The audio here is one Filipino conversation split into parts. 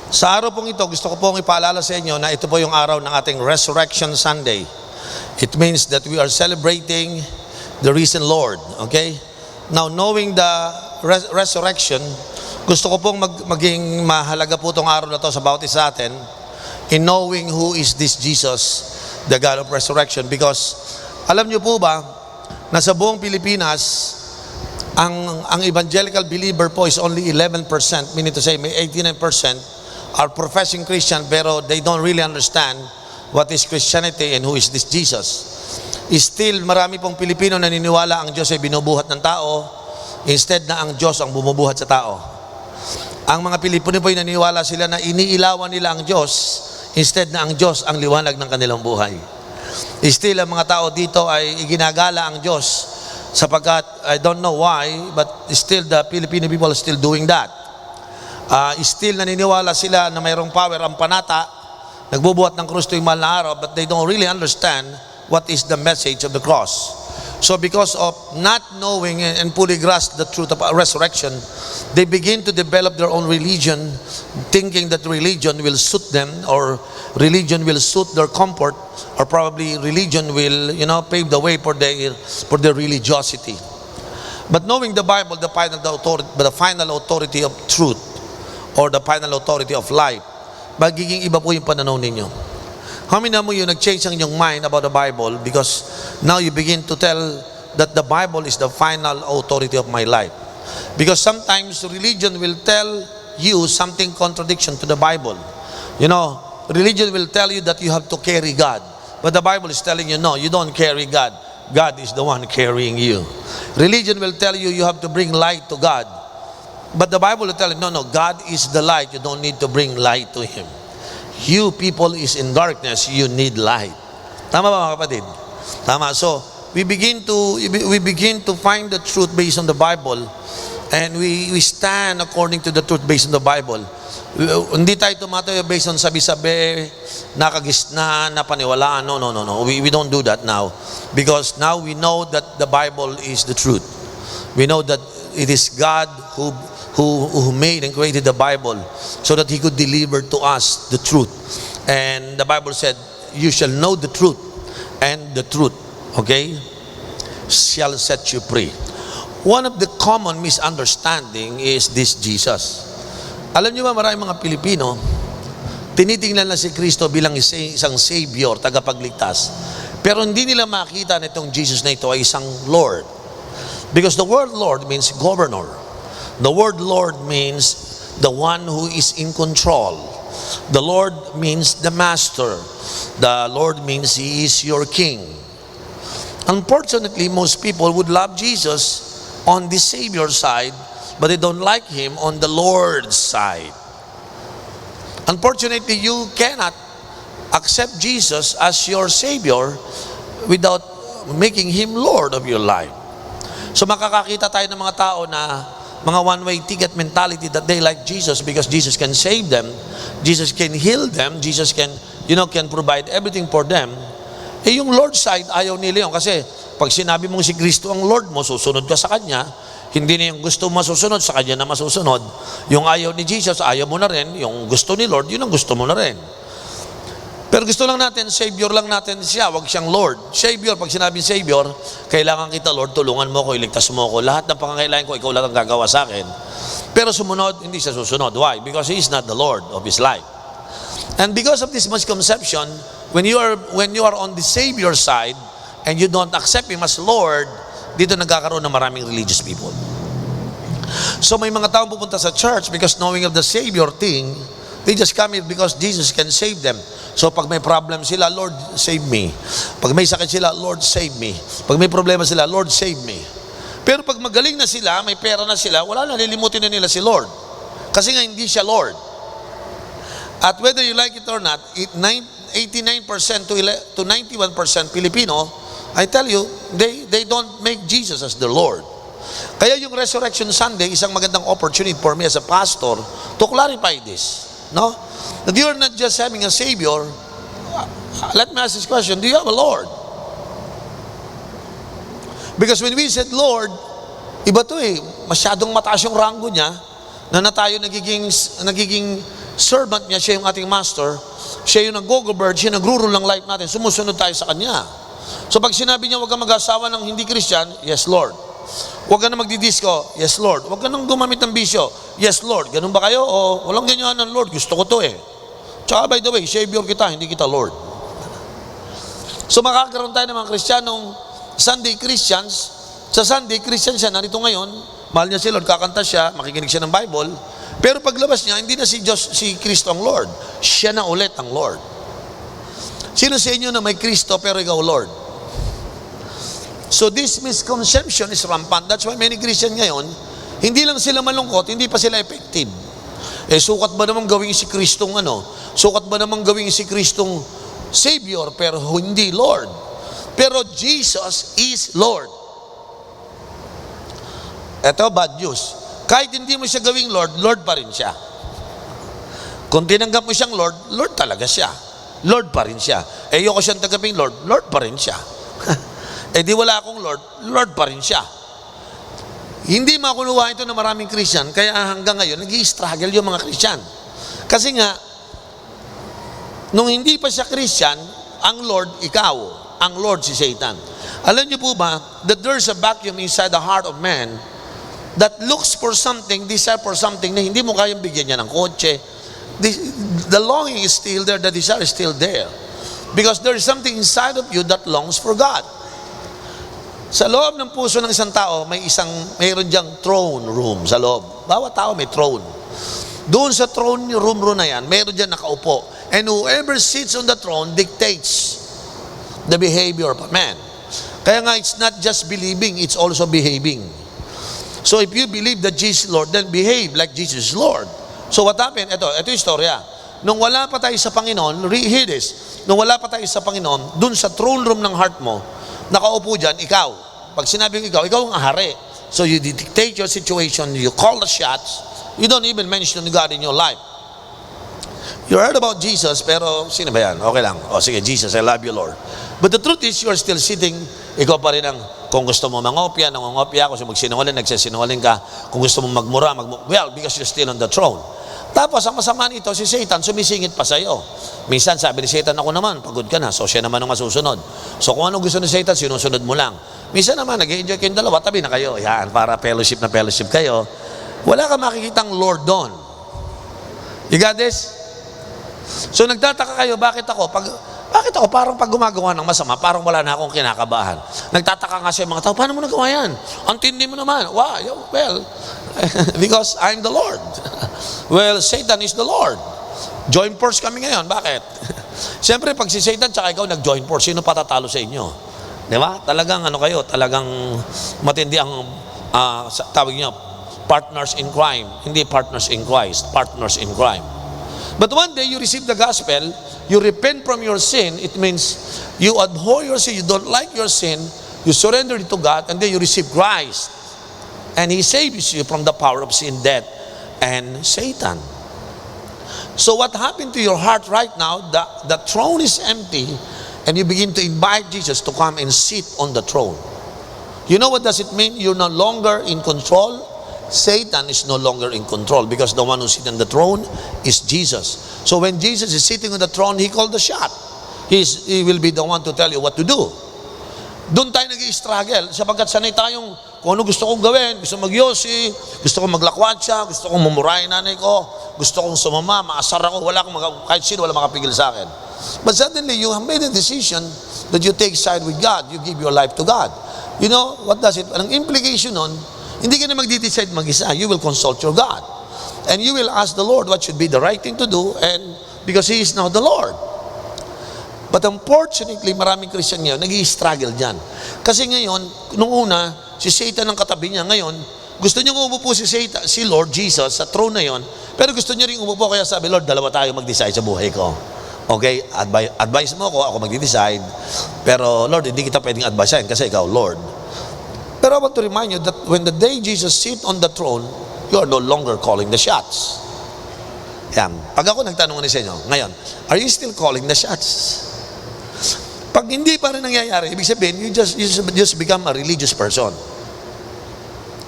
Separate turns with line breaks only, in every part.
Sa araw pong ito, gusto ko pong ipaalala sa inyo na ito po yung araw ng ating Resurrection Sunday. It means that we are celebrating the risen Lord. Okay? Now, knowing the resurrection, gusto ko pong maging mahalaga po itong araw na to sa bawat isa atin in knowing who is this Jesus, the God of resurrection. Because, alam niyo po ba, na sa buong Pilipinas, ang evangelical believer po is only 11%, meaning to say may 89% are professing Christian pero they don't really understand what is Christianity and who is this Jesus. Still, marami pong Pilipino naniniwala ang Diyos ay binubuhat ng tao instead na ang Diyos ang bumubuhat sa tao. Ang mga Pilipino po ay naniniwala sila na iniilawan nila ang Diyos instead na ang Diyos ang liwanag ng kanilang buhay. Still, ang mga tao dito ay iginagala ang Diyos sapagkat, I don't know why, but still the Filipino people are still doing that. Still naniniwala sila na mayroong power ang panata, nagbubuhat ng krus tuwing mahal na araw, but they don't really understand what is the message of the cross. So because of not knowing and fully grasp the truth of resurrection, they begin to develop their own religion, thinking that religion will suit them, or religion will suit their comfort, or probably religion will, pave the way for their religiosity. But knowing the Bible, the final authority of truth, or the final authority of life, magiging iba po yung pananaw ninyo. How many of you nag-change ang inyong mind about the Bible because now you begin to tell that the Bible is the final authority of my life? Because sometimes religion will tell you something contradiction to the Bible. Religion will tell you that you have to carry God. But the Bible is telling you, no, you don't carry God. God is the one carrying you. Religion will tell you you have to bring light to God. But the Bible will tell you, no, God is the light. You don't need to bring light to Him. You people is in darkness, you need light. Tama ba mga kapatid? Tama. So, we begin to find the truth based on the Bible, and we stand according to the truth based on the Bible. Hindi tayo tumatayo based on sabi-sabi, nakagisna, napaniwalaan. No. We don't do that now. Because now we know that the Bible is the truth. We know that it is God who made and created the Bible so that He could deliver to us the truth. And the Bible said, you shall know the truth, and the truth, shall set you free. One of the common misunderstanding is this Jesus. Alam niyo ba, maraming mga Pilipino, tinitingnan na si Kristo bilang isang Savior, tagapagligtas. Pero hindi nila makita na itong Jesus na ito ay isang Lord. Because the word Lord means governor. The word Lord means the one who is in control. The Lord means the master. The Lord means He is your king. Unfortunately, most people would love Jesus on the Savior side, but they don't like Him on the Lord's side. Unfortunately, you cannot accept Jesus as your Savior without making Him Lord of your life. So makakakita tayo ng mga tao na mga one-way ticket mentality that they like Jesus because Jesus can save them, Jesus can heal them, Jesus can provide everything for them. Yung Lord side, ayaw nila yun. Kasi pag sinabi mong si Kristo ang Lord mo, susunod ka sa Kanya, hindi na yung gusto mo masusunod, sa Kanya na masusunod. Yung ayaw ni Jesus, ayaw mo na rin. Yung gusto ni Lord, yun ang gusto mo na rin. Pero gusto lang natin, Savior lang natin siya, wag siyang Lord. Savior, pag sinabing Savior, kailangan kita, Lord, tulungan mo ko, iligtas mo ko. Lahat ng pangangailangan ko, ikaw lang ang gagawa sa akin. Pero sumunod, hindi siya susunod. Why? Because He is not the Lord of his life. And because of this misconception, when you are on the Savior side, and you don't accept Him as Lord, dito nagkakaroon ng maraming religious people. So may mga taong pupunta sa church because knowing of the Savior thing, they just come here because Jesus can save them. So pag may problem sila, Lord, save me. Pag may sakit sila, Lord, save me. Pag may problema sila, Lord, save me. Pero pag magaling na sila, may pera na sila, wala na, nililimutin na nila si Lord. Kasi nga hindi siya Lord. At whether you like it or not, 89% to 91% Filipino, I tell you, they don't make Jesus as their Lord. Kaya yung Resurrection Sunday, isang magandang opportunity for me as a pastor to clarify this. No? That you are not just having a Savior. Let me ask this question, do you have a Lord? Because when we said Lord, iba to masyadong mataas yung rango niya na tayo nagiging servant niya, siya yung ating master, siya yung nag-go-govern, siya nag-rule ng life natin, sumusunod tayo sa Kanya. So pag sinabi niya, huwag kang mag-asawa ng hindi Christian, yes Lord. Huwag ka na magdidisco, yes Lord. Huwag ka nang gumamit ng bisyo, yes Lord. Ganun ba kayo? O walang ganyan ng Lord, gusto ko to eh. Tsaka by the way, Savior kita, hindi kita Lord. So makakaroon tayo ng mga Kristiyanong Sunday Christians. Sa Sunday, Christian siya, narito ngayon, mahal niya si Lord, kakanta siya, makikinig siya ng Bible, pero paglabas niya, hindi na si Kristo ang Lord. Siya na ulit ang Lord. Sino sa inyo na may Kristo pero ikaw Lord? So this misconception is rampant. That's why many Christian ngayon, hindi lang sila malungkot, hindi pa sila effective. Sukat ba namang gawing si Kristong Sukat ba namang gawing si Kristong Savior pero hindi Lord? Pero Jesus is Lord. Ito, bad news. Kahit hindi mo siya gawing Lord, Lord pa rin siya. Kung tinanggap mo siyang Lord, Lord talaga siya. Lord pa rin siya. Ayoko siyang tanggaping Lord, Lord pa rin siya. Di wala akong Lord, Lord pa rin siya. Hindi makunuha ito ng maraming Christian, kaya hanggang ngayon, nag-i-struggle yung mga Christian. Kasi nga, nung hindi pa siya Christian, ang Lord, ikaw. Ang Lord, si Satan. Alam niyo po ba, that there's a vacuum inside the heart of man that looks for something, desire for something na hindi mo kayang bigyan niya ng kotse. The longing is still there, the desire is still there. Because there is something inside of you that longs for God. Sa loob ng puso ng isang tao, mayroon diyang throne room sa loob. Bawat tao may throne. Doon sa throne room na yan, mayroon dyan nakaupo. And whoever sits on the throne dictates the behavior of a man. Kaya nga, it's not just believing, it's also behaving. So if you believe that Jesus is Lord, then behave like Jesus is Lord. So what happened? Ito yung istorya. Nung wala pa tayo sa Panginoon, hear this, nung wala pa tayo sa Panginoon, dun sa throne room ng heart mo, nakaupo dyan, ikaw. Pag sinabing ikaw ang ahari. So you dictate your situation, you call the shots, you don't even mention God in your life. You heard about Jesus, pero sino ba yan? Okay lang. O sige, Jesus, I love you, Lord. But the truth is, you are still sitting, ikaw pa rin ang, kung gusto mo mangopya, nangongopya, kung magsinungaling, nagsisinungaling ka, kung gusto mo magmura, well, because you're still on the throne. Tapos, ang masama nito, si Satan, sumisingit pa sa'yo. Minsan, sabi ni Satan, ako naman, pagod ka na, so siya naman ang masusunod. So, kung anong gusto ni Satan, sinusunod mo lang. Minsan naman, nag-enjoy kayong dalawa, tabi na kayo. Yan, para fellowship na fellowship kayo. Wala ka makikitang Lord doon. You got this? So, nagtataka kayo, bakit ako parang pag gumagawa ng masama, parang wala na akong kinakabahan. Nagtataka nga sa mga tao, paano mo nagawa yan? Ang tindi mo naman. Why? Well, because I'm the Lord. Well, Satan is the Lord. Join force kami ngayon. Bakit? Siyempre, pag si Satan tsaka ikaw nag-join force, sino patatalo sa inyo? Di ba? Talagang talagang matindi ang tawag niyo, partners in crime. Hindi partners in Christ, partners in crime. But one day you receive the gospel, you repent from your sin. It means you abhor your sin, you don't like your sin, you surrender it to God, and then you receive Christ. And He saves you from the power of sin, death, and Satan. So what happened to your heart right now, the throne is empty, and you begin to invite Jesus to come and sit on the throne. You know what does it mean? You're no longer in control. Satan is no longer in control because the one who sits on the throne is Jesus. So when Jesus is sitting on the throne, He called the shot. He will be the one to tell you what to do. Doon tayo nag-i-struggle sapagkat sanay tayong kung ano gusto kong gawin, gusto mag-yosi, gusto kong maglakwatsa, gusto kong mamurahin nanay ko, gusto kong sumama, maasar ako, kahit sino wala makapigil sa akin. But suddenly you have made a decision that you take side with God, you give your life to God. You know, what does it? Ang implication nun, hindi ka na mag-decide mag-isa. You will consult your God. And you will ask the Lord what should be the right thing to do, and because He is now the Lord. But unfortunately, maraming Christian ngayon, nag-i-struggle dyan. Kasi ngayon, nung una, si Satan ang katabi niya. Ngayon, gusto niya umupo si Lord Jesus sa throne na yon, pero gusto niya rin umupo, kaya sabi, Lord, dalawa tayo mag-decide sa buhay ko. Okay, advise mo ako mag-decide. Pero Lord, hindi kita pwedeng advisein kasi ikaw, Lord. Pero I want to remind you that when the day Jesus sit on the throne, you are no longer calling the shots. Yan. Pag ako nagtanong sa inyo, ngayon, are you still calling the shots? Pag hindi pa rin nangyayari, ibig sabihin, you just become a religious person.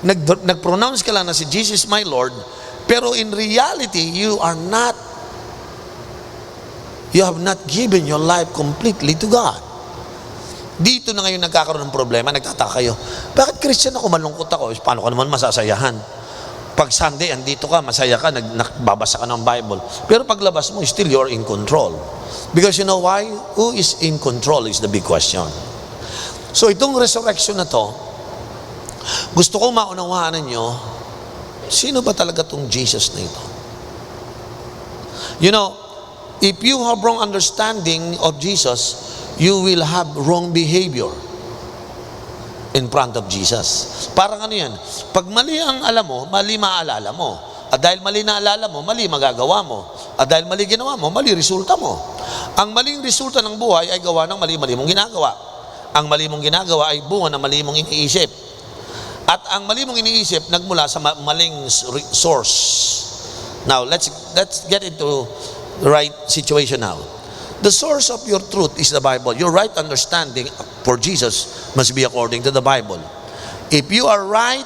Nag-pronounce ka lang na si Jesus my Lord, pero in reality, you are not You have not given your life completely to God. Dito na ngayon nagkakaroon ng problema, nagtataka kayo. Bakit Christian ako, malungkot ako? Paano ka naman masasayahan? Pag Sunday, andito ka, masaya ka, nagbabasa ka ng Bible. Pero paglabas mo, still you're in control. Because you know why? Who is in control is the big question. So itong resurrection na to, gusto ko maunawaan ninyo, sino ba talaga itong Jesus na ito? You know, if you have wrong understanding of Jesus, you will have wrong behavior in front of Jesus. Parang ano yan, pag mali ang alam mo, mali maalala mo. At dahil mali naalala mo, mali magagawa mo. At dahil mali ginawa mo, mali resulta mo. Ang maling resulta ng buhay ay gawa ng mali-mali mong ginagawa. Ang mali mong ginagawa ay bunga ng mali mong iniisip. At ang mali mong iniisip, nagmula sa maling source. Now, let's get into the right situation now. The source of your truth is the Bible. Your right understanding for Jesus must be according to the Bible. If you are right,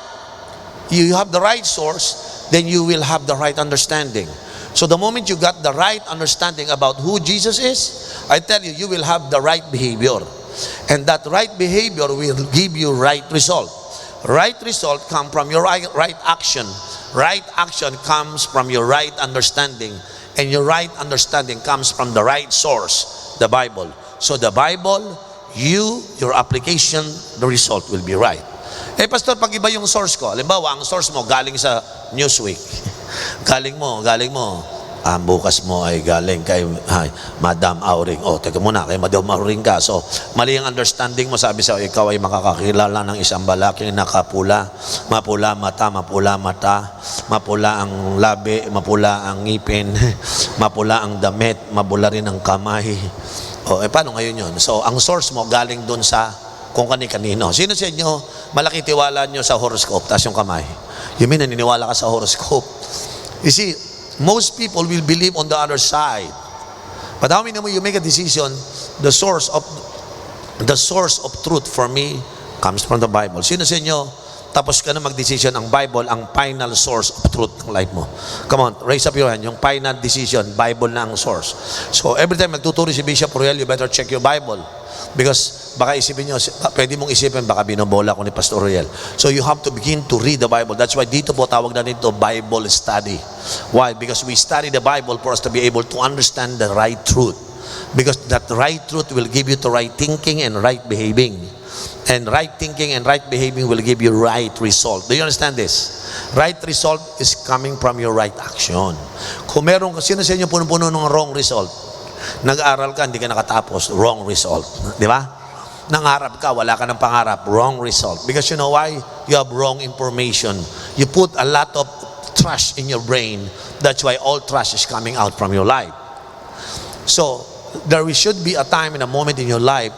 you have the right source, then you will have the right understanding. So the moment you got the right understanding about who Jesus is, I tell you, you will have the right behavior. And that right behavior will give you right result. Right result comes from your right action. Right action comes from your right understanding. And your right understanding comes from the right source, the Bible. So the Bible, your application, the result will be right. Eh pastor, pag iba yung source ko, halimbawa, ang source mo galing sa Newsweek. galing mo, bukas mo ay galing kay Madam Auring. Teka muna, kay Madam Auring ka. So, mali ang understanding mo, sabi sa'yo, ikaw ay makakakilala ng isang balaking nakapula. Mapula mata, mapula ang labi, mapula ang ngipin, mapula ang damit, mapula rin ang kamay. Paano ngayon yun? So, ang source mo galing dun sa kung kani-kanino. Sino sa inyo, malaki tiwala nyo sa horoscope, taas yung kamay? You mean, naniniwala ka sa horoscope? You see, most people will believe on the other side. But how many of you make a decision, the source of truth for me comes from the Bible. Sino sa inyo, tapos ka na mag-decision, ang Bible, ang final source of truth ng life mo? Come on, raise up your hand. Yung final decision, Bible na ang source. So every time magtuturo si Bishop Royal, you better check your Bible. Because baka isipin nyo, pwede mong isipin, baka binobola ko ni Pastor Royal. So you have to begin to read the Bible. That's why dito po tawag na dito Bible study. Why? Because we study the Bible for us to be able to understand the right truth. Because that right truth will give you the right thinking and right behaving. And right thinking and right behaving will give you right result. Do you understand this? Right result is coming from your right action. Kung meron, sino sa inyo puno-puno ng wrong result? Nag-aaral ka, hindi ka nakatapos, wrong result. Di ba? Nangarap ka, wala ka ng pangarap, wrong result. Because you know why? You have wrong information. You put a lot of trash in your brain. That's why all trash is coming out from your life. So, there should be a time and a moment in your life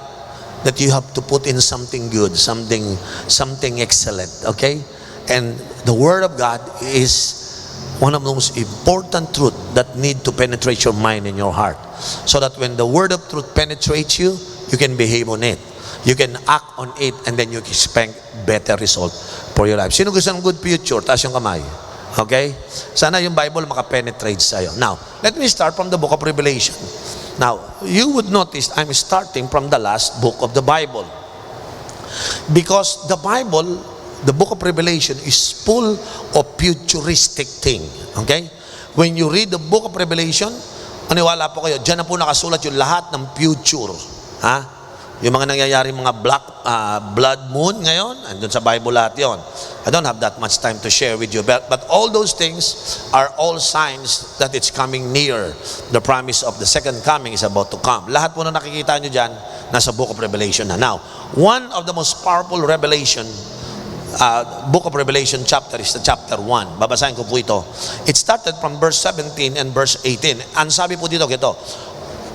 that you have to put in something good, something excellent, okay? And the Word of God is one of the most important truths that need to penetrate your mind and your heart. So that when the Word of truth penetrates you, you can behave on it. You can act on it, and then you can expect better result for your life. Sino gusto ng good future? Taas yung kamay. Okay? Sana yung Bible makapenetrate sa'yo. Now, let me start from the book of Revelation. Now, you would notice I'm starting from the last book of the Bible. Because the Bible, the book of Revelation is full of futuristic thing. Okay? When you read the book of Revelation, aniwala po kayo, dyan na po nakasulat yung lahat ng future. Ha? Yung mga nangyayari, mga blood moon ngayon, andun sa Bible lahat yon. I don't have that much time to share with you. But all those things are all signs that it's coming near. The promise of the second coming is about to come. Lahat po na nakikita nyo dyan, nasa book of Revelation na. Now, one of the most powerful revelation, book of Revelation chapter is the chapter 1. Babasahin ko po ito. It started from verse 17 and verse 18. Ang sabi po dito, ito,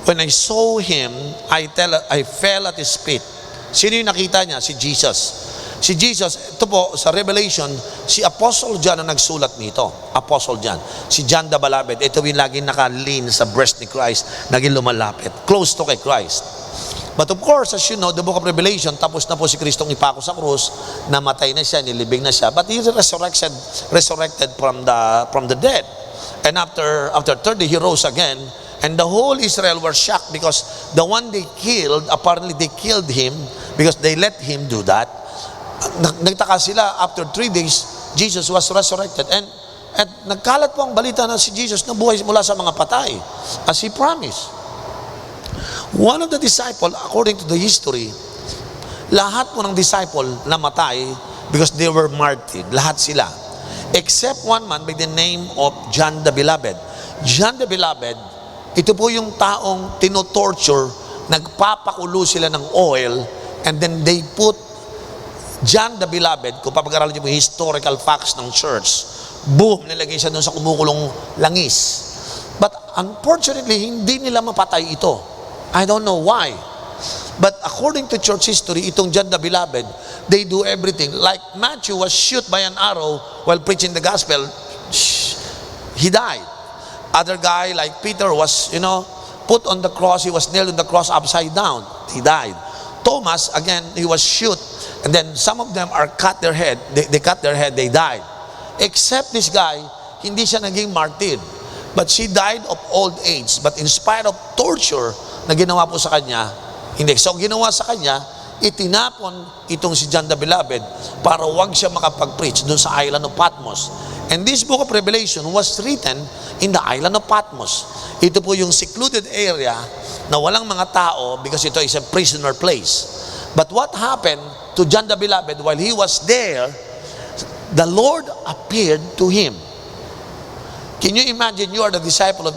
when I saw him, I fell at his feet. Sino yung nakita niya? Si Jesus. Si Jesus, ito po sa Revelation, si Apostle John ang nagsulat nito. Apostle John. Si John the Beloved, ito yung laging naka-lean sa breast ni Christ, naging lumalapit. Close to kay Christ. But of course, as you know, the book of Revelation, tapos na po si Kristong ipako sa krus, namatay na siya, nilibing na siya, but he resurrected from the dead. And after 30, he rose again. And the whole Israel were shocked because the one they killed, apparently they killed him because they let him do that. Nagtaka sila, after 3 days, Jesus was resurrected. And nagkalat po ang balita na si Jesus nabuhay mula sa mga patay, as He promised. One of the disciples, according to the history, lahat po ng disciple namatay because they were martyred. Lahat sila. Except one man by the name of John the Beloved. John the Beloved, ito po yung taong tinotorture, nagpapakulo sila ng oil, and then they put John the Beloved, kung papag-aralan niyo po yung historical facts ng church, boom, nilagay siya doon sa kumukulong langis. But unfortunately, hindi nila mapatay ito. I don't know why. But according to church history, itong John the Beloved, they do everything. Like Matthew was shot by an arrow while preaching the gospel. He died. Other guy like Peter was, put on the cross. He was nailed on the cross upside down. He died. Thomas, again, he was shot. And then some of them are cut their head. They cut their head, they died. Except this guy, hindi siya naging martyr. But she died of old age. But in spite of torture na ginawa po sa kanya, hindi. So ginawa sa kanya, itinapon itong si John the Beloved para wag siya makapag-preach doon sa island of Patmos. And this book of Revelation was written in the island of Patmos. Ito po yung secluded area na walang mga tao because ito is a prisoner place. But what happened to John the Beloved while he was there, the Lord appeared to him. Can you imagine you are the disciple of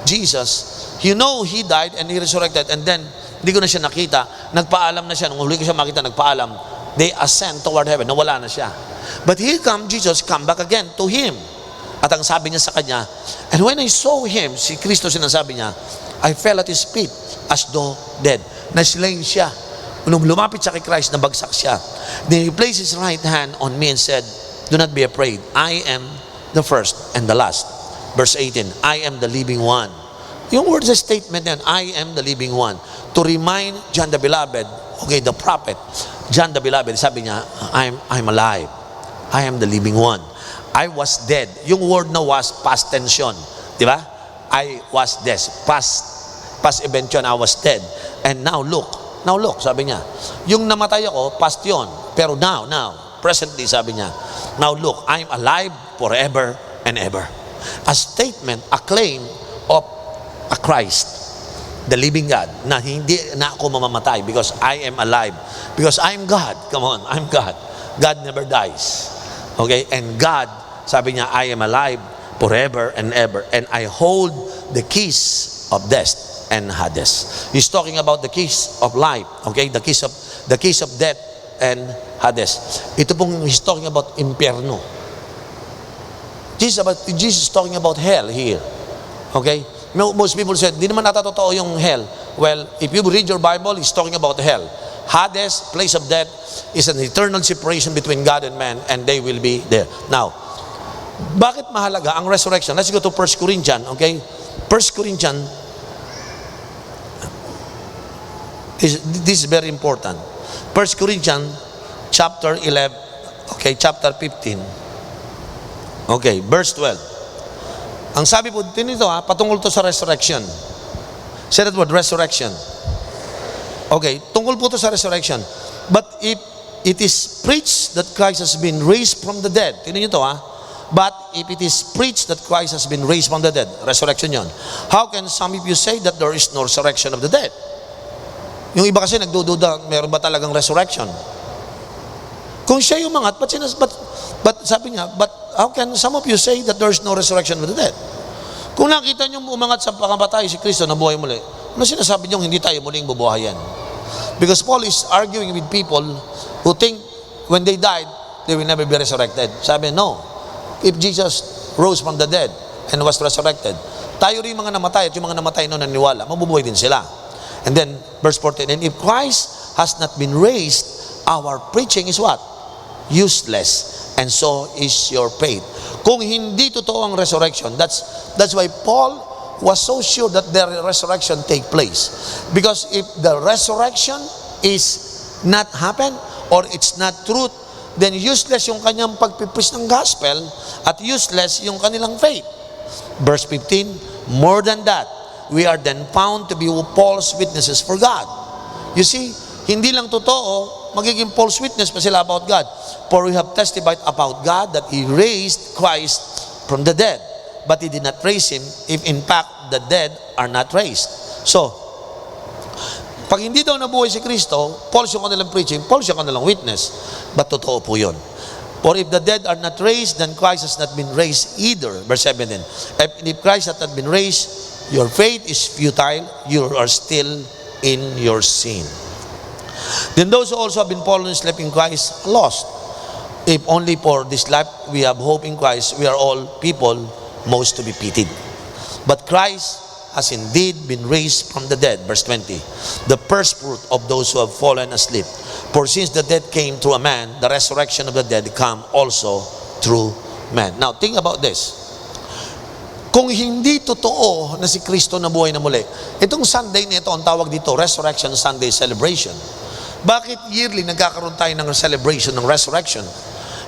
Jesus? You know He died and He resurrected, and then hindi ko na siya nakita, nagpaalam na siya, nung huli ko siya makita, nagpaalam, they ascend toward heaven, nawala na siya. But here come Jesus, come back again to him. At ang sabi niya sa kanya, and when I saw him, si Kristo sinasabi niya, I fell at His feet as though dead. Naslain siya. Nung lumapit siya kay Christ, nabagsak siya. Then He placed His right hand on me and said, do not be afraid. I am the first and the last. Verse 18, I am the living one. Yung word sa statement yan, I am the living one. To remind John the Beloved, okay, the prophet, John the Beloved, sabi niya, I'm alive. I am the living one. I was dead. Yung word na was, past tense yun. Di ba? I was dead. Past event yun, I was dead. And now look, sabi niya. Yung namatay ako, past yun. Pero now, presently, sabi niya, now look, I'm alive forever and ever. A statement, a claim of a Christ, the living God, na hindi na ako mamamatay because I am alive. Because I'm God. Come on, I'm God. God never dies. Okay? And God, sabi niya, I am alive forever and ever. And I hold the keys of death and Hades. He's talking about the keys of life. Okay? The keys of death and Hades. Ito pong he's talking about impyerno. Jesus is talking about hell here. Okay? Most people said, di naman natatotoo yung hell. Well, if you read your Bible, he's talking about hell. Hades, place of death, is an eternal separation between God and man, and they will be there. Now, bakit mahalaga ang resurrection? Let's go to 1 Corinthians, okay? 1 Corinthians, this is very important. 1 Corinthians, chapter 11, okay, chapter 15. Okay, verse 12. Ang sabi po dito patungkol to sa resurrection. Say that word, resurrection. Okay, tungkol po to sa resurrection. But if it is preached that Christ has been raised from the dead, tingnan niyo to But if it is preached that Christ has been raised from the dead, resurrection yon. How can some of you say that there is no resurrection of the dead? Yung iba kasi nagdududa, meron ba talagang resurrection? Kung siya yung umangat, but sabi niya, but how can some of you say that there is no resurrection of the dead? Kung nakita niyo umangat sa pangkamatay si Kristo na buhay muli, ano sinasabi niyo hindi tayo muling bubuhayan? Because Paul is arguing with people who think when they died, they will never be resurrected. Sabi, no. If Jesus rose from the dead and was resurrected, tayo rin mga namatay at yung mga namatay noon naniwala, mabubuhay din sila. And then, verse 14, and if Christ has not been raised, our preaching is what? Useless, and so is your faith. Kung hindi totoo ang resurrection, that's why Paul was so sure that the resurrection take place. Because if the resurrection is not happen or it's not truth, then useless yung kanyang pagpipreach ng gospel at useless yung kanilang faith. Verse 15, more than that, we are then found to be false witnesses for God. You see, hindi lang totoo, magiging false witness pa sila about God. For we have testified about God that He raised Christ from the dead, but He did not raise Him if in fact the dead are not raised. So, pag hindi daw nabuhay si Kristo, false yung kanilang preaching, false yung kanilang witness. But totoo po yun. For if the dead are not raised, then Christ has not been raised either. Verse 17. If Christ has not been raised, your faith is futile, you are still in your sin. Then those who also have been fallen asleep in Christ are lost. If only for this life we have hope in Christ, we are all people most to be pitied. But Christ has indeed been raised from the dead. Verse 20. The first fruit of those who have fallen asleep. For since the dead came through a man, the resurrection of the dead come also through man. Now, think about this. Kung hindi totoo na si Kristo nabuhay na muli, itong Sunday nito, ang tawag dito, Resurrection Sunday Celebration. Bakit yearly nagkakaroon tayo ng celebration ng resurrection?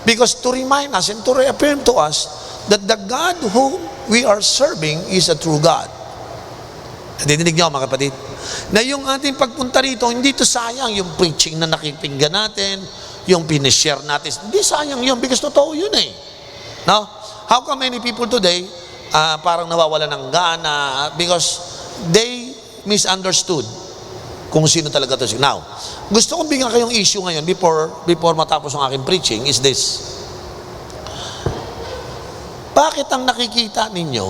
Because to remind us and to reaffirm to us that the God whom we are serving is a true God. Nadidinig niyo mga kapatid? Na yung ating pagpunta rito, hindi to sayang yung preaching na nakipinggan natin, yung pinishare natin. Hindi sayang yun because totoo yun eh. No? How come many people today parang nawawala ng gana because they misunderstood kung sino talaga to. Now, gusto kong bigyan kayong issue ngayon before matapos ang aking preaching is this. Bakit ang nakikita ninyo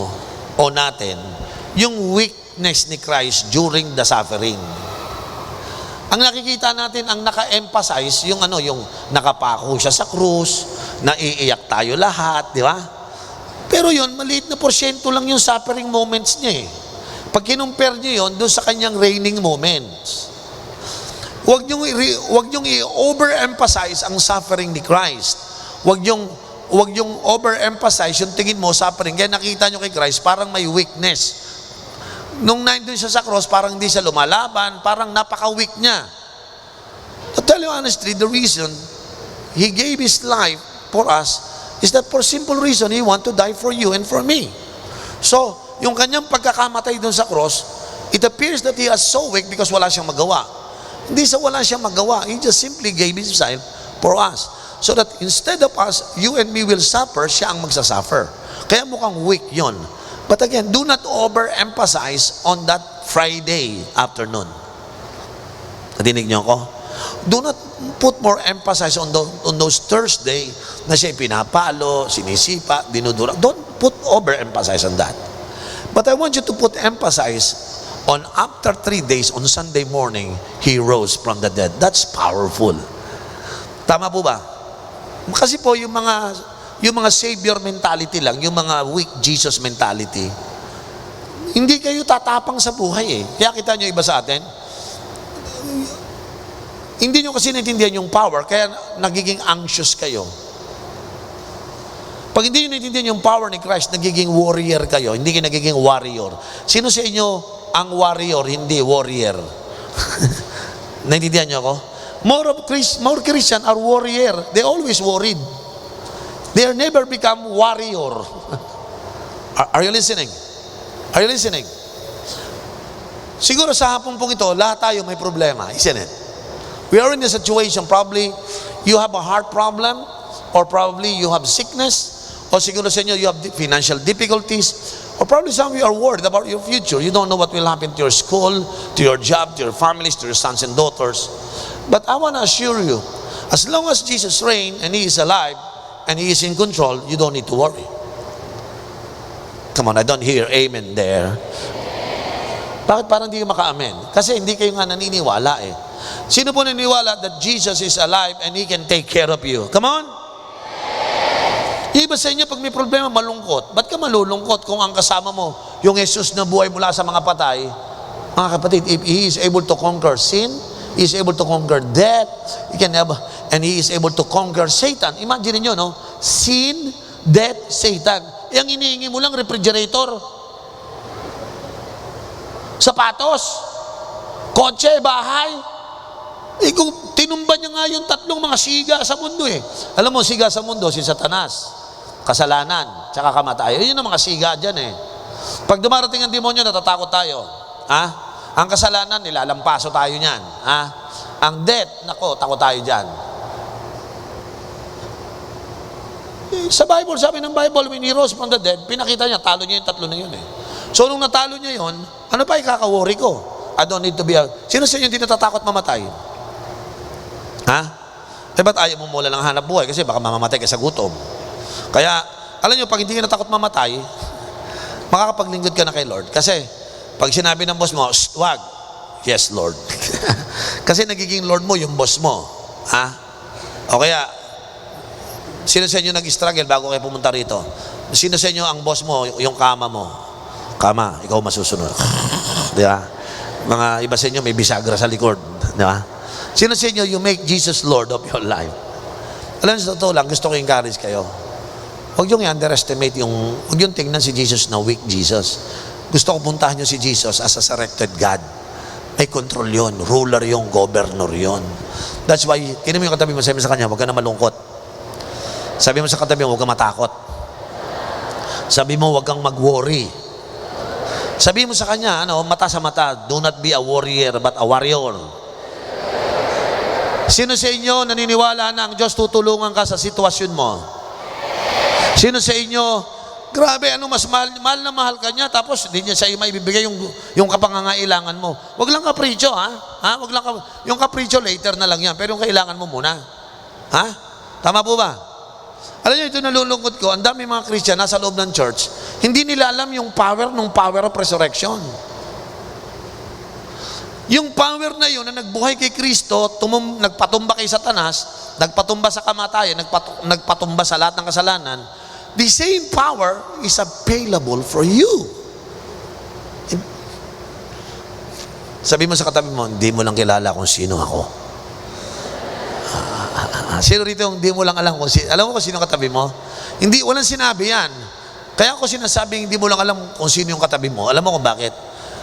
o natin yung weakness ni Christ during the suffering? Ang nakikita natin, ang naka-emphasize yung yung nakapako siya sa krus, naiiyak tayo lahat, di ba? Pero yun, maliit na porsyento lang yung suffering moments niya eh. Pag kinumpare niyo yun, doon sa kanyang reigning moments. Huwag niyong i-overemphasize ang suffering ni Christ. Huwag niyong overemphasize yung tingin mo suffering. Kaya nakita niyo kay Christ, parang may weakness. Nung nandun siya sa cross, parang hindi siya lumalaban, parang napaka-weak niya. To tell you honestly, the reason He gave His life for us is that for simple reason, He want to die for you and for me. So, yung kanyang pagkakamatay dun sa cross, it appears that He is so weak because wala siyang magawa. Hindi sa wala siyang magawa, He just simply gave Himself for us. So that instead of us, you and me will suffer, siya ang magsasuffer. Kaya mukhang weak yon. But again, do not overemphasize on that Friday afternoon. Nadinig niyo ako? Do not put more emphasis on those Thursday na siya pinapalo, sinisipa, dinudura. Don't put overemphasis on that. But I want you to put emphasis on after 3 days, on Sunday morning, He rose from the dead. That's powerful. Tama po ba? Kasi po yung mga Savior mentality lang, yung mga weak Jesus mentality, hindi kayo tatapang sa buhay eh. Kaya kita nyo iba sa atin, hindi nyo kasi naintindihan yung power, kaya nagiging anxious kayo. Pag hindi nyo naintindihan yung power ni Christ, nagiging warrior kayo, hindi kayo nagiging warrior. Sino sa inyo ang warrior, hindi warrior? Naintindihan nyo ako? More Christian are warrior. They always worried. They never become warrior. Are you listening? Are you listening? Siguro sa hapon pong ito, lahat tayo may problema, isn't it? We are in a situation, probably you have a heart problem, or probably you have sickness, or siguro sa inyo you have financial difficulties, or probably some of you are worried about your future. You don't know what will happen to your school, to your job, to your families, to your sons and daughters. But I want to assure you, as long as Jesus reigns and He is alive and He is in control, you don't need to worry. Come on, I don't hear amen there. Bakit parang hindi kayo maka-amen? Kasi hindi kayo nga naniniwala eh. Sino po naniniwala that Jesus is alive and He can take care of you? Come on! Iba sa inyo, pag may problema, malungkot. Ba't ka malulungkot kung ang kasama mo, yung Jesus na buhay mula sa mga patay? Mga kapatid, if He is able to conquer sin, He is able to conquer death, and He is able to conquer Satan. Imagine niyo, no? Sin, death, Satan. Yang inihingi mo lang, refrigerator, sapatos, kotse, bahay. Kung tinumba niya nga yung tatlong mga siga sa mundo eh. Alam mo, siga sa mundo, si Satanas, kasalanan, tsaka kamatayan. Yun ang mga siga dyan eh. Pag dumarating ang demonyo, natatakot tayo. Ha? Ang kasalanan, nilalampaso tayo niyan. Ha? Ang death, nako, takot tayo dyan. Sa Bible, sabi ng Bible, when he rose from the dead, pinakita niya, talo niya yung tatlo na yun eh. So, nung natalo niya yun, ano pa ikaka-worry ko? I don't need to be Sino sa inyo hindi natatakot mamatay? Ha? Eh, ba't ayaw mo mula ng hanap buhay? Kasi baka mamamatay ka sa gutom. Kaya, alam nyo, pag hindi ka natakot mamatay, makakapaglingkod ka na kay Lord. Kasi, pag sinabi ng boss mo, wag. Yes, Lord. Kasi nagiging Lord mo yung boss mo. Ha? O kaya, sino sa inyo nag-struggle bago kayo pumunta rito? Sino sa inyo ang boss mo, yung kama mo? Kama, ikaw masusunod. Di ba? Mga iba sa inyo may bisagra sa likod. Di ba? Sino sa inyo, you make Jesus Lord of your life? Alam niyo, sa totoo lang, gusto ko encourage kayo. Huwag yung underestimate huwag yung tingnan si Jesus na weak Jesus. Gusto ko puntahan nyo si Jesus as a resurrected God. May control yun, ruler yung, governor yun. That's why, tinan mo yung katabi mo, sabi mo sa kanya, huwag ka na malungkot. Sabi mo sa katabi mo, huwag kang matakot. Sabi mo, huwag kang mag-worry. Sabi mo sa kanya, mata sa mata, do not be a warrior, but a warrior. Sino sa inyo naniniwala na ang Diyos tutulungan ka sa sitwasyon mo? Sino sa inyo, grabe, mas mahal na mahal ka niya, tapos hindi niya sa iyo maibibigay yung kapangangailangan mo. Huwag lang kapritsyo, ha? Huwag lang yung kapritsyo later na lang yan, pero yung kailangan mo muna. Ha? Tama po ba? Alam niyo, ito nalulungkot ko, ang dami mga Christian nasa loob ng church, hindi nila alam yung power of resurrection. Yung power na yun na nagbuhay kay Kristo, nagpatumba kay Satanas, nagpatumba sa kamatayan, nagpatumba sa lahat ng kasalanan, the same power is available for you. Sabi mo sa katabi mo, hindi mo lang kilala kung sino ako. Sino rito yung hindi mo lang alam kung sino? Alam mo kung sino katabi mo? Hindi, walang sinabi yan. Kaya ako sinasabing hindi mo lang alam kung sino yung katabi mo. Alam mo kung bakit?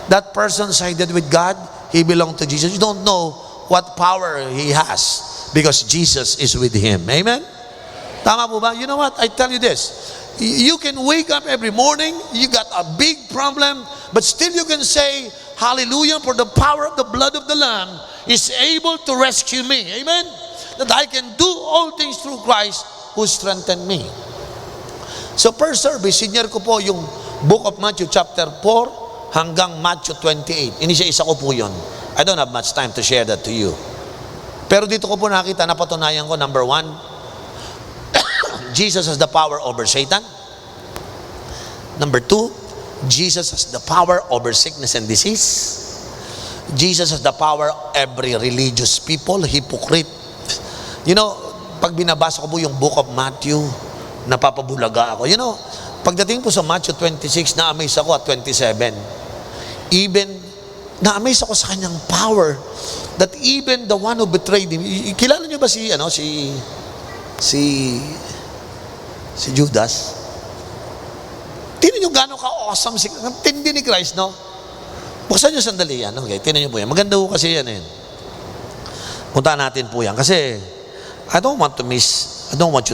That person sided with God, he belonged to Jesus. You don't know what power he has because Jesus is with him. Amen? Tama po ba? You know what? I tell you this. You can wake up every morning, you got a big problem, but still you can say, hallelujah, for the power of the blood of the Lamb is able to rescue me. Amen? That I can do all things through Christ who strengthened me. So per service, senior ko po yung book of Matthew chapter 4 hanggang Matthew 28. Isa ko po yun. I don't have much time to share that to you. Pero dito ko po nakita, napatunayan ko, number 1, Jesus has the power over Satan. Number 2, Jesus has the power over sickness and disease. Jesus has the power every religious people, hypocrite. You know, pag binabasa ko po yung book of Matthew, napapabulaga ako. You know, pagdating po sa Matthew 26, na-amaze ako at 27. Even, na-amaze ako sa kanyang power that even the one who betrayed him, kilala niyo ba si Judas? Tingnan niyo gano'ng ka-awesome, ang tindi ni Christ, no? Buksan niyo sandali yan, okay? Tingnan niyo po yan. Maganda po kasi yan, eh. Punta natin po yan. Kasi, I don't want you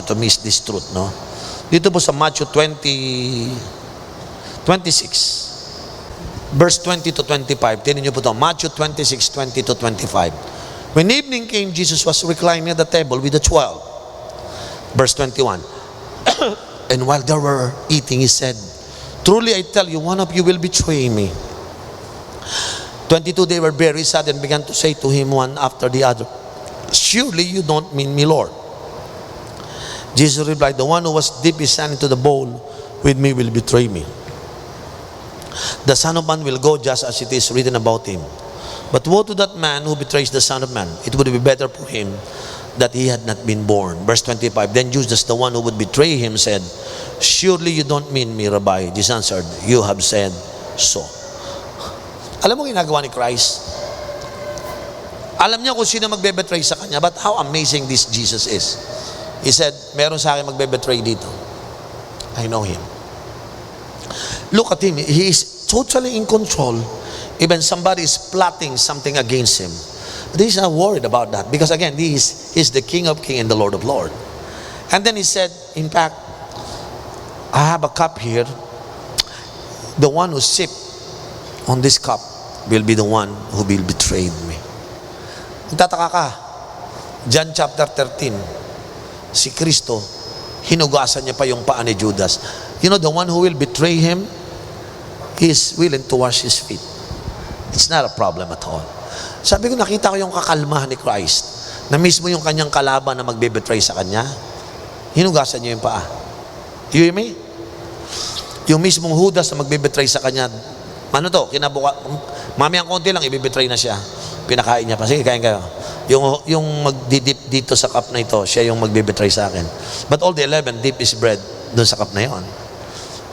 to miss this truth, no? Dito po sa Matthew 26, verse 20 to 25. Tingnan niyo po ito. Matthew 26, 20 to 25. When evening came, Jesus was reclining at the table with the 12. Verse 21. And while they were eating, he said, truly I tell you, one of you will betray me. 22, they were very sad and began to say to him one after the other, surely you don't mean me, Lord. Jesus replied, the one who was dipped his hand into the bowl with me will betray me. The Son of Man will go just as it is written about him. But woe to that man who betrays the Son of Man. It would be better for him that he had not been born. Verse 25, then Judas, the one who would betray him, said, surely you don't mean me, Rabbi. Jesus answered, you have said so. Alam mo ginagawa ni Christ? Alam niya kung sino magbe-betray sa kanya, but how amazing this Jesus is. He said, meron sa akin magbe-betray dito. I know him. Look at him. He is totally in control. Even somebody is plotting something against him. But he's not worried about that because again, he's the King of Kings and the Lord of Lords. And then he said, in fact, I have a cup here. the one who sip on this cup will be the one who will betray me. Magtataka ka, John chapter 13, si Kristo, hinugasan niya pa yung paa ni Judas. You know, the one who will betray him, he is willing to wash his feet. It's not a problem at all. Sabi ko, nakita ko yung kakalmahan ni Christ, na mismo yung kanyang kalaban na magbe-betray sa kanya, hinugasan niya yung paa. You hear me? Yung mismong Judas na magbe-betray sa kanya, ano to, mamayang konti lang, ibibetray na siya. Pinakain niya pa, sige, kain kayo. Yung magdidip dito sa cup na ito, siya yung magbe-betray sa akin. But all the 11 dip his bread doon sa cup na yon.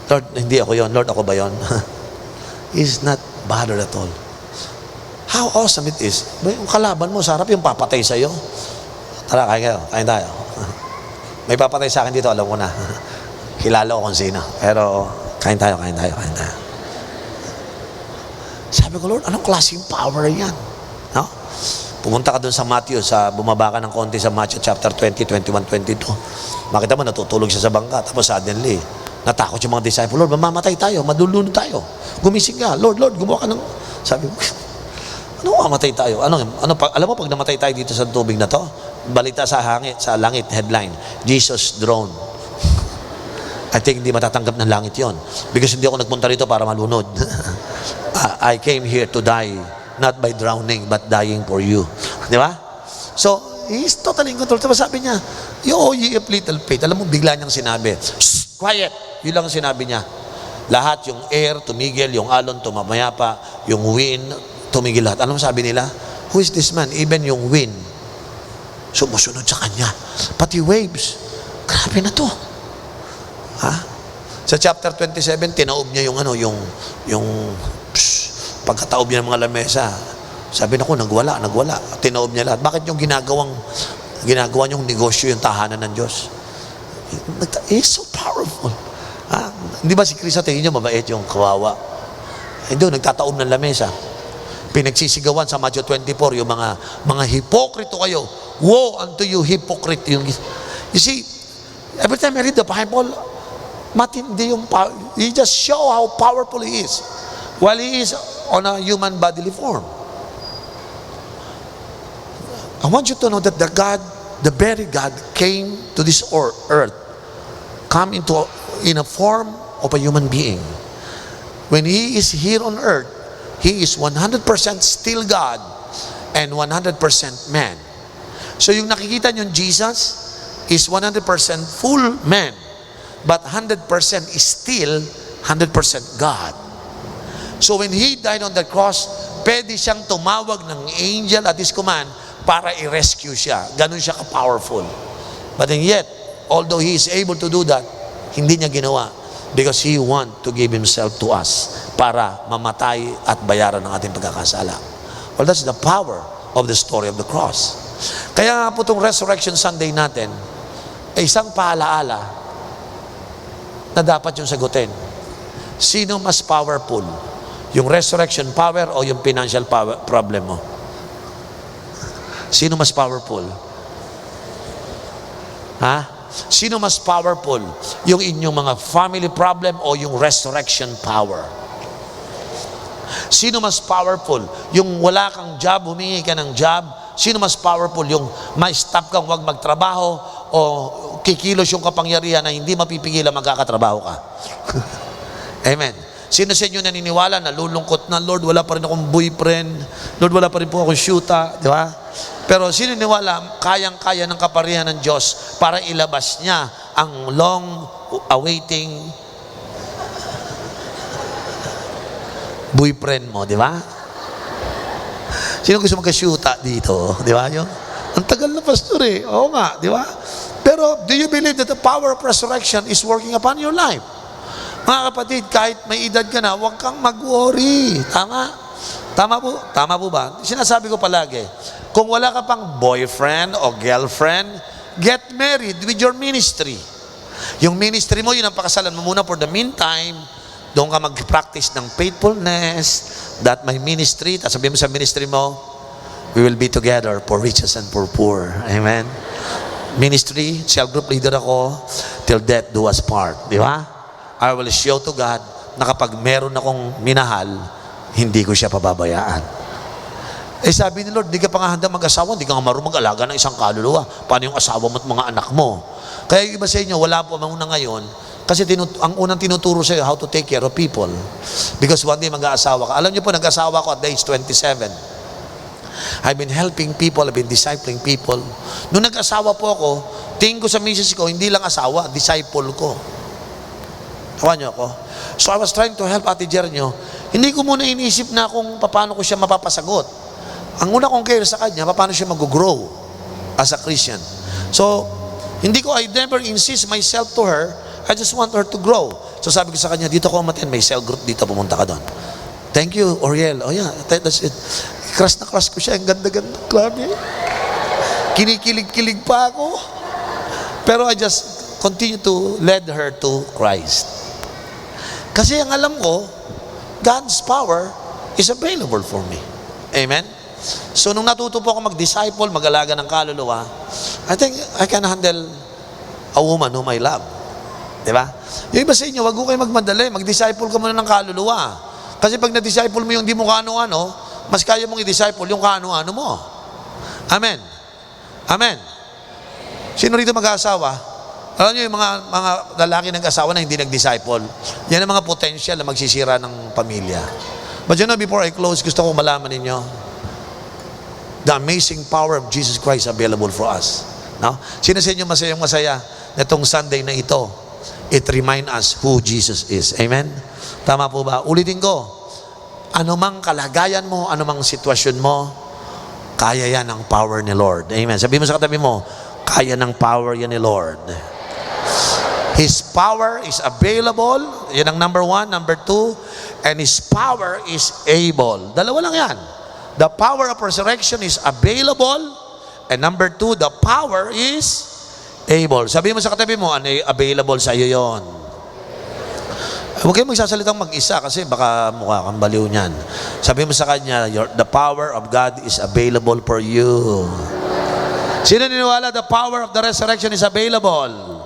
Lord, hindi ako yon. Lord, ako ba yon? He's not bothered at all. How awesome it is. Yung kalaban mo, sarap yung papatay sa'yo. Tara, kain kayo. Kain tayo. May papatay sa akin dito, alam ko na. Kilala ko kung sino. Pero, kain tayo. Sabi ko, Lord, anong klaseng power yan? No? Pumunta ka doon sa Matthew, bumaba ka ng konti sa Matthew chapter 20, 21, 22. Makita mo, natutulog siya sa bangka. Tapos suddenly, natakot yung mga disciple, Lord, mamamatay tayo, madulunod tayo. Gumising ka, Lord, gumawa ka ng... Sabi ko, ano mamatay tayo? Alam mo, pag namatay tayo dito sa tubig na to, balita sa langit, headline, Jesus drowned. I think hindi matatanggap ng langit yon. Because hindi ako nagpunta rito para malunod. I came here to die, not by drowning, but dying for you. Di ba? So, he's totally in control. Tapos sabi niya, you ye of little faith. Alam mo, bigla niyang sinabi, shh, quiet. Yun lang ang sinabi niya. Lahat, yung air, tumigil, yung alon, tumamayapa, yung wind, tumigil lahat. Alam mo sabi nila? Who is this man? Even yung wind, sumusunod sa kanya. Pati waves. Grabe na to. Ha? Sa chapter 27, tinaob niya pagkataob niya ng mga lamesa. Sabi na ko, nagwala. Tinaob niya lahat. Bakit yung ginagawa niyong negosyo yung tahanan ng Diyos? It's so powerful. Ha? Hindi ba si Kristo, tingin niyo mabait yung kawawa? Doon, nagtataob ng lamesa. Pinagsisigawan sa Matthew 24, yung mga hipokrito kayo. Woe unto you, hypocrite. You see, every time I read the Bible, matindi yung power. He just show how powerful He is. While He is on a human bodily form. I want you to know that the very God came to this earth, come in a form of a human being. When He is here on earth, He is 100% still God and 100% man. So yung nakikita niyo, Jesus is 100% full man, but 100% is still 100% God. So when He died on the cross, pwede siyang tumawag ng angel at His command para i-rescue siya. Ganun siya ka-powerful. But then yet, although He is able to do that, hindi niya ginawa because He want to give Himself to us para mamatay at bayaran ng ating pagkakasala. Well, that's the power of the story of the cross. Kaya nga po itong Resurrection Sunday natin ay isang paalaala na dapat yung sagutin. Sino mas powerful? Yung resurrection power o yung financial power problem mo? Sino mas powerful? Ha? Sino mas powerful? Yung inyong mga family problem o yung resurrection power? Sino mas powerful? Yung wala kang job, humingi ka ng job? Sino mas powerful? Yung may stop kang wag magtrabaho o kikilos yung kapangyarihan na hindi mapipigilan magkakatrabaho ka? Amen. Sino sa inyo naniniwala na lulungkot na, Lord, wala pa rin akong boyfriend, Lord, wala pa rin po akong syuta, di ba? Pero sino niniwala, kayang-kaya ng kaparihan ng Diyos para ilabas niya ang long-awaiting boyfriend mo, di ba? Sino gusto magkasyuta dito, di ba? Ang tagal na, pastor eh. Oo nga, di ba? Pero do you believe that the power of resurrection is working upon your life? Mga kapatid, kahit may edad ka na, huwag kang mag-worry. Tama? Tama po? Tama po ba? Sinasabi ko palagi, kung wala ka pang boyfriend o girlfriend, get married with your ministry. Yung ministry mo, yun ang pakasalan mo muna for the meantime. Doon ka mag-practice ng faithfulness, that my ministry, at sabihin mo sa ministry mo, we will be together for riches and for poor. Amen? Ministry, cell group leader ako, till death do us part. Di ba? I will show to God na kapag meron akong minahal, hindi ko siya pababayaan. Eh sabi ni Lord, di ka pa nga handa mag-asawa, di ka nga marunong mag-alaga ng isang kaluluwa. Paano yung asawa mo at mga anak mo? Kaya yung iba sa inyo, wala po muna ngayon, kasi ang unang tinuturo sa'yo, how to take care of people. Because one day mag-aasawa ka. Alam niyo po, nag-asawa ko at the age 27. I've been helping people, I've been discipling people. Nung nag-asawa po ako, tingin ko sa misis ko, hindi lang asawa, disciple ko. Hawa niyo ako? So I was trying to help Ate Jernyo. Hindi ko muna iniisip na kung paano ko siya mapapasagot. Ang una kong care sa kanya, paano siya mag-grow as a Christian. So, I never insist myself to her. I just want her to grow. So sabi ko sa kanya, dito ko umaten, may cell group dito, pumunta ka doon. Thank you, Oriel. Oh yeah, that's it. Crush na crush ko siya, ang ganda-ganda. Grabe. Kinikilig-kilig pa ako. Pero I just continue to lead her to Christ. Kasi ang alam ko, God's power is available for me. Amen? So nung natuto po ako mag-disciple, mag-alaga ng kaluluwa, I think I can handle a woman whom I love. Diba? Yung iba sa inyo, wag ko kayo magmadali, mag-disciple ka muna ng kaluluwa. Kasi pag na-disciple mo yung di mo kaano-ano, mas kaya mong i-disciple yung kaano-ano mo. Amen. Amen. Sino rito mag-aasawa? Alam nyo yung mga lalaki nag-asawa na hindi nag-disciple, yan ang mga potential na magsisira ng pamilya. But you know, before I close, gusto kong malaman ninyo, the amazing power of Jesus Christ available for us. No? Sino sa inyo masaya na itong Sunday na ito? It remind us who Jesus is. Amen? Tama po ba? Ulitin ko, anumang kalagayan mo, anumang sitwasyon mo, kaya yan ang power ni Lord. Amen? Sabi mo sa katabi mo, kaya ng power yan ni Lord. His power is available. Yan ang number 1. Number 2, and His power is able. Dalawa lang yan. The power of resurrection is available. And number 2, the power is able. Sabi mo sa katabi mo, ano available sa iyo yon? Huwag kayong magsasalitang mag-isa kasi baka mukha kang baliw niyan. Sabi mo sa kanya, the power of God is available for you. Sino niniwala the power of the resurrection is available?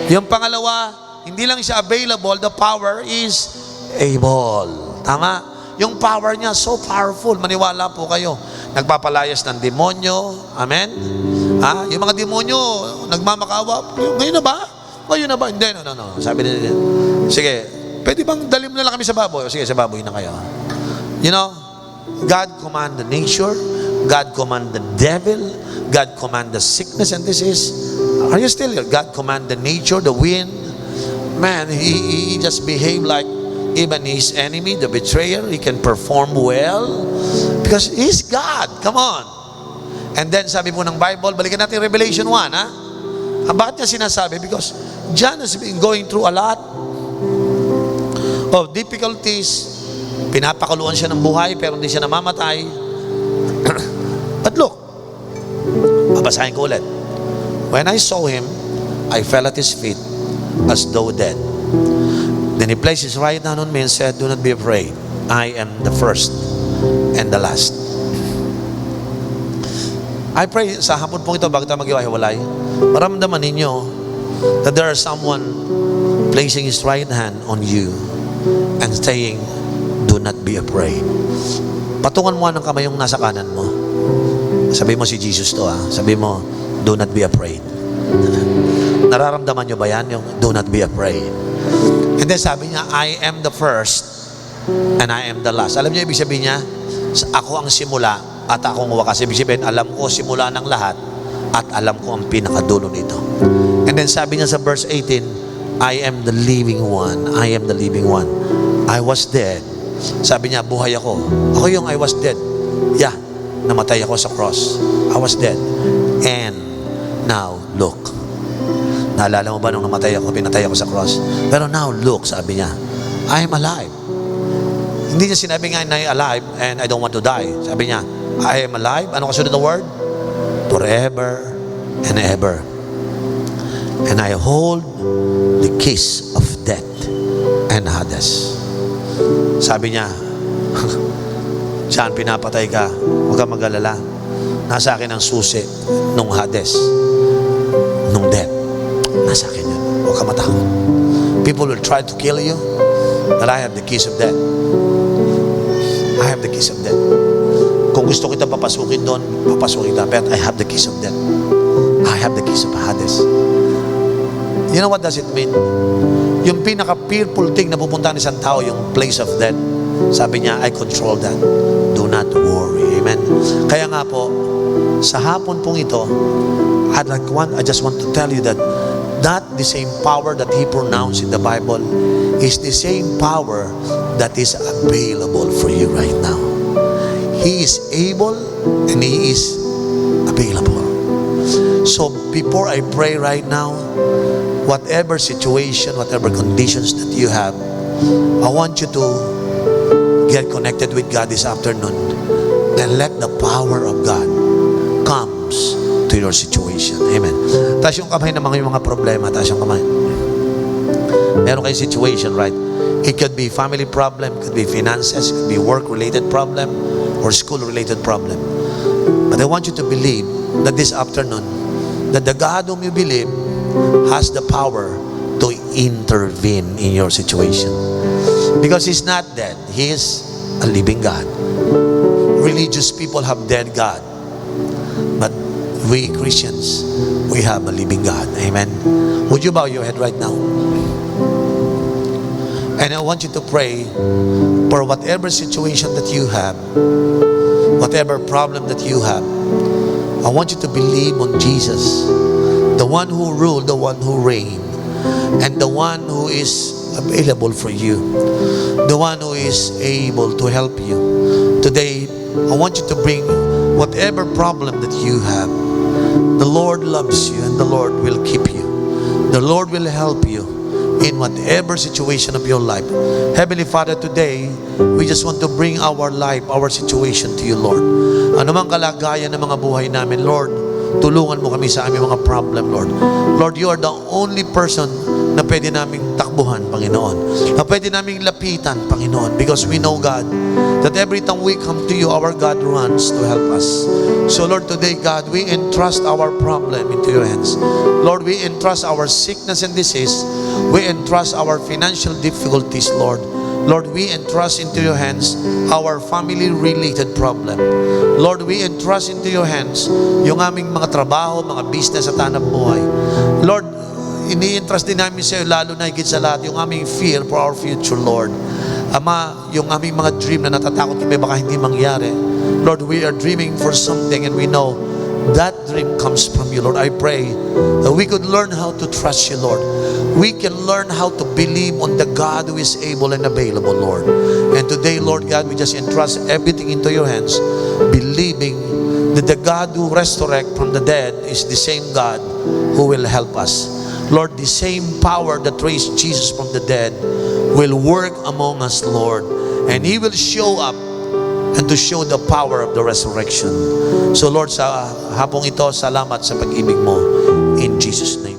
Yung pangalawa, hindi lang siya available, the power is able. Tama? Yung power niya, so powerful. Maniwala po kayo. Nagpapalayas ng demonyo. Amen? Ha? Yung mga demonyo, nagmamakawa. Ngayon na ba? Ngayon na ba? Hindi, no. Sabi nila, sige, pwede bang dalhin mo na lang kami sa baboy? O sige, sa baboy na kayo. You know, God command the nature, God command the devil, God command the sickness and disease. Are you still here? God command the nature, the wind. Man, he just behaved like even his enemy, the betrayer. He can perform well because He's God. Come on. And then sabi po ng Bible, balikan natin Revelation 1, ha? Bakit niya sinasabi? Because John has been going through a lot of difficulties. Pinapakaluan siya ng buhay pero hindi siya namamatay. But look, babasahin ko ulit. When I saw him, I fell at his feet as though dead. Then he placed his right hand on me and said, do not be afraid. I am the first and the last. I pray sa hapon pong ito, bago tayo mag-iwahiwalay, maramdaman ninyo that there is someone placing his right hand on you and saying, do not be afraid. Patungan mo ng kamay yung nasa kanan mo. Sabi mo si Jesus to, ha? Sabi mo, do not be afraid. Nararamdaman nyo ba yan? Yung do not be afraid. And then sabi niya, I am the first and I am the last. Alam niyo ibig sabihin niya? Ako ang simula at ako ang wakas. Ibig sabihin, alam ko simula ng lahat at alam ko ang pinakadulo nito. And then sabi niya sa verse 18, I am the living one. I am the living one. I was dead. Sabi niya, buhay ako. Ako yung I was dead. Yeah, namatay ako sa cross. I was dead. And now, look. Naalala mo ba nung namatay ako, pinatay ako sa cross? Pero now, look, sabi niya, I am alive. Hindi niya sinabi nga na alive and I don't want to die. Sabi niya, I am alive. Ano kasunod ng word? Forever and ever. And I hold the keys of death and Hades. Sabi niya, John, pinapatay ka. Huwag kang mag-alala. Nasa akin ang susi nung Hades, nung death. Nasa akin yun. Huwag kang matakot. People will try to kill you. that I have the keys of death. I have the keys of death. Kung gusto kita papasukin doon, papasukin kita. But I have the keys of death. I have the keys of Hades. You know what does it mean? Yung pinaka-fearful thing na pupunta ng isang tao, yung place of death. Sabi niya, I control that. Do not worry. Amen. Kaya nga po, sa hapon pong ito, I just want to tell you that the same power that He pronounced in the Bible is the same power that is available for you right now. He is able and He is available. So before I pray right now, whatever situation, whatever conditions that you have, I want you to get connected with God this afternoon and let the power of God comes to your situation. Amen. Taas yung kamay ng mga problema. Taas yung kamay. Meron kayong situation, right? It could be family problem, could be finances, could be work-related problem, or school-related problem. But I want you to believe that this afternoon, that the God whom you believe has the power to intervene in your situation. Because He's not dead. He is a living God. Religious people have dead God. But we Christians, we have a living God. Amen. Would you bow your head right now? And I want you to pray for whatever situation that you have, whatever problem that you have. I want you to believe on Jesus, the one who ruled, the one who reigned, and the one who is available for you, the one who is able to help you. Today, I want you to bring whatever problem that you have. The Lord loves you and the Lord will keep you. The Lord will help you in whatever situation of your life. Heavenly Father, today, we just want to bring our life, our situation to you, Lord. Anumang kalagayan ng mga buhay namin, Lord, tulungan mo kami sa aming mga problem, Lord. Lord, you are the only person na pwede naming takbuhan, Panginoon. Na pwede naming lapitan, Panginoon. Because we know, God, that every time we come to you, our God runs to help us. So, Lord, today, God, we entrust our problem into your hands. Lord, we entrust our sickness and disease. We entrust our financial difficulties, Lord. Lord, we entrust into your hands our family-related problem. Lord, we entrust into your hands yung aming mga trabaho, mga business at hanap buhay. Lord, ini-entrust din namin sa iyo, lalo na higit sa lahat, yung aming fear for our future, Lord. Ama, yung aming mga dream na natatakot kami baka hindi mangyari. Lord, we are dreaming for something and we know that dream comes from you, Lord. I pray that we could learn how to trust you, Lord. We can learn how to believe on the God who is able and available, Lord. And today, Lord God, we just entrust everything into your hands, believing that the God who resurrects from the dead is the same God who will help us. Lord, the same power that raised Jesus from the dead will work among us, Lord. And He will show up and to show the power of the resurrection. So Lord, sa hapong ito, salamat sa pag-ibig mo. In Jesus' name.